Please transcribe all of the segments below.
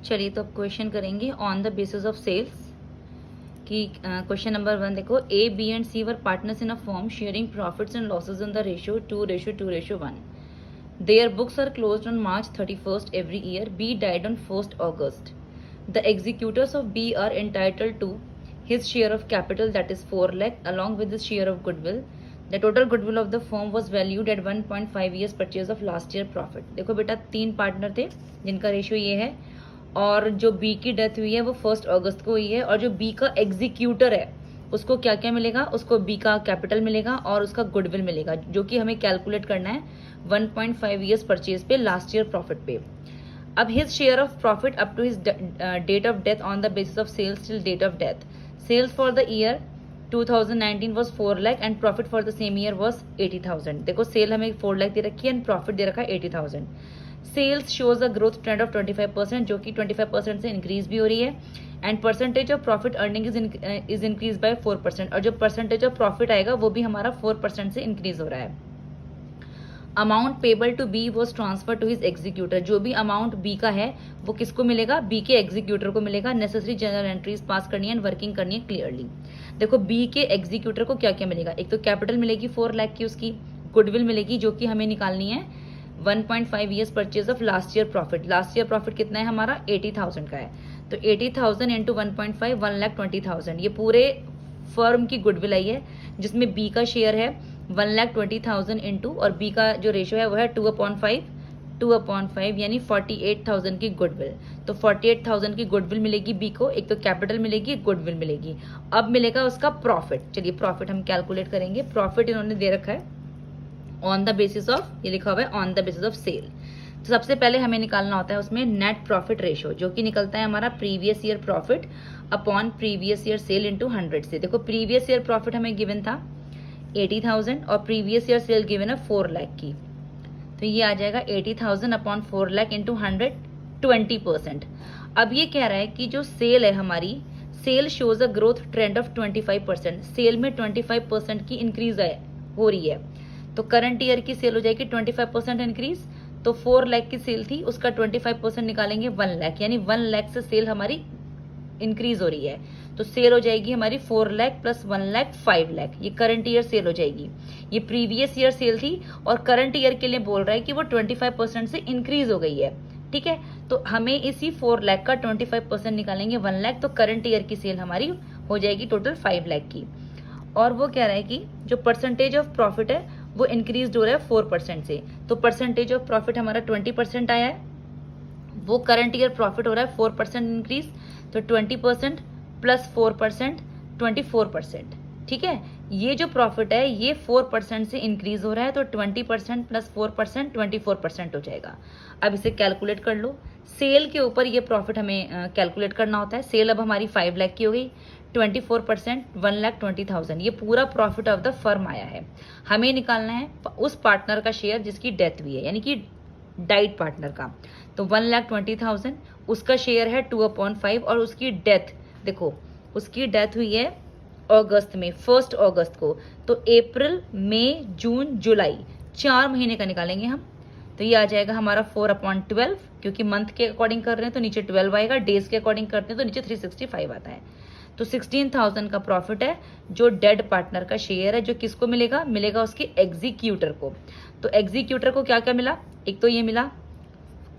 चलिए तो अब क्वेश्चन करेंगे on the basis of sales कि क्वेश्चन नंबर 1 देखो, A B and C were partners in a firm sharing profits and losses in the ratio 2:2:1. Their books are closed on March 31st every year. B died on 1st August. The executors of B are entitled to his share of capital, that is 4 lakh, along with his share of goodwill. The total goodwill of the firm was valued at 1.5 years purchase of last year profit. देखो बेटा, 3 partner थे जिनका ratio ये है, और जो B की death हुई है वो 1 अगस्त को हुई है, और जो बी का एग्जीक्यूटर है उसको क्या क्या मिलेगा, उसको बी का कैपिटल मिलेगा और उसका गुडविल मिलेगा, जो कि हमें कैलकुलेट करना है 1.5 ईयर्स परचेज पे, लास्ट ईयर प्रॉफिट पे. अब his share of profit up to his date of death on the basis of sales till date of death. Sales for the year 2019 was 4 lakh and profit for the same year was 80,000. देखो, cell हमें 4 लाख दे रखी है and profit दे रखा है 80,000. Sales shows a growth trend of 25%, जो कि 25% से increase भी हो रही है, and percentage of profit earning is increase by 4%, और जो परसेंटेज ऑफ प्रॉफिट आएगा वो भी हमारा 4% से इंक्रीज हो रहा है. Amount payable to be was transfer to his executor. जो भी अमाउंट बी का है वो किसको मिलेगा, बी के एग्जीक्यूटर को मिलेगा. नेसेसरी जनरल एंट्रीज पास करनी है एंड वर्किंग करनी है क्लियरली. देखो, बी के एग्जीक्यूटर को क्या क्या मिलेगा, एक तो कैपिटल मिलेगी 4 लाख की, उसकी गुडविल मिलेगी जो कि हमें निकालनी है 1.5 years purchase of last year profit. Last year profit कितना है हमारा, 80,000 का है, तो 80,000 इंटू 1.5 1,20,000. ये पूरे फर्म की गुडविल आई है, जिसमें बी का शेयर है 1,20,000 इंटू, और बी का जो रेशियो है वो है 2/5 यानी 48,000 की गुडविल. तो 48,000 की गुडविल मिलेगी बी को, एक तो कैपिटल मिलेगी, गुडविल मिलेगी. अब मिलेगा उसका प्रॉफिट. चलिए प्रॉफिट हम कैलकुलेट करेंगे. प्रॉफिट इन्होंने दे रखा है ऑन द बेसिस ऑफ, ये लिखा हुआ है on the basis of sale. तो सबसे पहले हमें निकालना होता है उसमें नेट प्रॉफिट रेशियो, जो कि निकलता है हमारा previous year profit upon previous year cell into 100 से. देखो, प्रीवियस ईयर प्रॉफिट हमें गिवन था 80,000 और प्रीवियस ईयर सेल गिवन है 4 लाख की, तो ये आ जाएगा 80,000 अपॉन 4 लाख इंटू 100, 20%. अब ये कह रहा है कि जो सेल है हमारी, sale shows a growth trend of 25%. Sale में 25% की इंक्रीज हो रही है, तो करंट ईयर की सेल हो जाएगी 25% इंक्रीज. तो 4 लाख की सेल थी, उसका 25% निकालेंगे 1 लाख, यानी 1 लाख से सेल हमारी इंक्रीज हो रही है, तो सेल हो जाएगी हमारी 4 लाख प्लस 1 लाख 5 लाख. ये करंट ईयर सेल हो जाएगी. ये प्रीवियस ईयर सेल थी और करंट ईयर के लिए बोल रहा है कि वो 25% से इंक्रीज हो गई है. ठीक है, तो हमें इसी 4 लाख का 25% निकालेंगे 1 लाख, तो करंट ईयर की सेल हमारी हो जाएगी टोटल 5 लाख की. और वो कह रहा है कि जो परसेंटेज ऑफ प्रॉफिट है वो इंक्रीज हो रहा है 4% से, तो परसेंटेज ऑफ प्रॉफिट हमारा 20% आया है, वो करंट ईयर प्रॉफिट हो रहा है 4% इंक्रीज, तो 20% प्लस 4% 24%. ठीक है, ये जो प्रॉफिट है ये 4% से इंक्रीज हो रहा है, तो 20% प्लस 4% 24% हो जाएगा. अब इसे कैलकुलेट कर लो. सेल के ऊपर ये प्रॉफिट हमें कैलकुलेट करना होता है. सेल अब हमारी 5 लाख की हो गई, 24% 1,20,000, ये पूरा प्रॉफिट ऑफ द फर्म आया है. हमें निकालना है उस पार्टनर का शेयर जिसकी डेथ हुई है, यानी कि डाइट पार्टनर का. तो 1,20,000 उसका शेयर है 2/5, और उसकी डेथ, देखो उसकी डेथ हुई है अगस्त में, 1 अगस्त को, तो अप्रैल मई जून जुलाई 4 महीने का निकालेंगे हम. तो ये आ जाएगा हमारा 4/12, क्योंकि मंथ के अकॉर्डिंग कर रहे हैं तो नीचे 12 आएगा, डेज के अकॉर्डिंग करते हैं तो नीचे 365 आता है. तो 16,000 का प्रॉफिट है जो डेड पार्टनर का शेयर है, जो किसको मिलेगा, मिलेगा उसके एग्जीक्यूटर को. तो एग्जीक्यूटर को क्या क्या मिला, एक तो ये मिला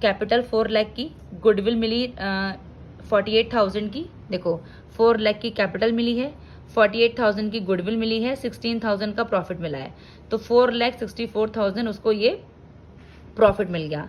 कैपिटल 4 लाख की, गुडविल मिली 48,000 की. देखो 4 लाख की कैपिटल मिली है, 48,000 की गुडविल मिली है, 16,000 का प्रॉफिट मिला है, तो 4,64,000 उसको ये प्रॉफिट मिल गया.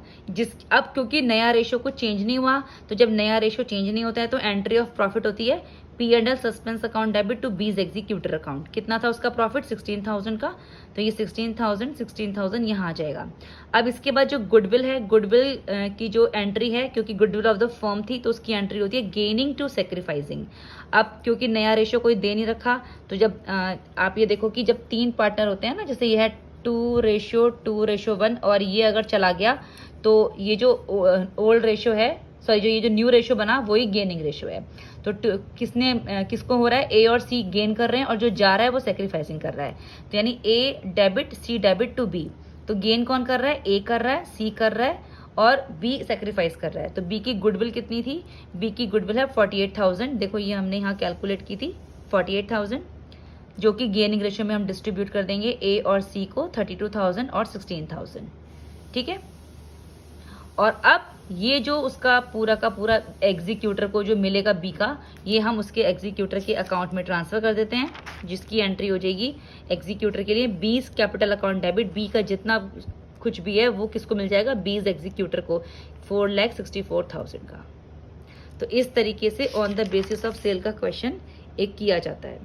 अब क्योंकि नया रेशो कुछ चेंज नहीं हुआ, तो जब नया रेशो चेंज नहीं होता है तो एंट्री ऑफ प्रॉफिट होती है P&L suspense account debit to B's executor account. कितना था उसका प्रॉफिट, 16,000 का, तो ये 16,000 यहाँ आ जाएगा. अब इसके बाद जो गुडविल है, गुडविल की जो एंट्री है, क्योंकि गुडविल ऑफ द फर्म थी तो उसकी एंट्री होती है गेनिंग टू सेक्रीफाइसिंग. अब क्योंकि नया रेशो कोई दे नहीं रखा, तो जब आप ये देखो कि जब 3 पार्टनर होते हैं ना, जैसे ये है 2:1 और ये अगर चला गया तो ये जो ओल्ड रेशो है, सॉरी जो ये जो न्यू रेशो बना वही गेनिंग रेशो है. तो किसको हो रहा है, ए और सी गेन कर रहे हैं, और जो जा रहा है वो सेक्रीफाइसिंग कर रहा है. तो यानी A debit C debit to B, तो गेन कौन कर रहा है, ए कर रहा है, सी कर रहा है, और बी सेक्रीफाइस कर रहा है। तो बी की गुडविल कितनी थी? बी की गुडविल है 48,000। देखो ये हमने यहाँ कैलकुलेट की थी 48,000, जो कि गेनिंग रेशियो में हम डिस्ट्रीब्यूट कर देंगे ए और सी को 32,000 और 16,000। ठीक है। और अब ये जो उसका पूरा का पूरा एग्जीक्यूटर को जो मिलेगा बी का, ये हम उसके एग्जीक्यूटर के अकाउंट में ट्रांसफर कर देते हैं, जिसकी एंट्री हो जाएगी एग्जीक्यूटर के लिए बीस कैपिटल अकाउंट डेबिट। बी का जितना कुछ भी है वो किसको मिल जाएगा? बीस एग्जीक्यूटर को, 4,64,000 का। तो इस तरीके से on the basis of sale का क्वेश्चन एक किया जाता है।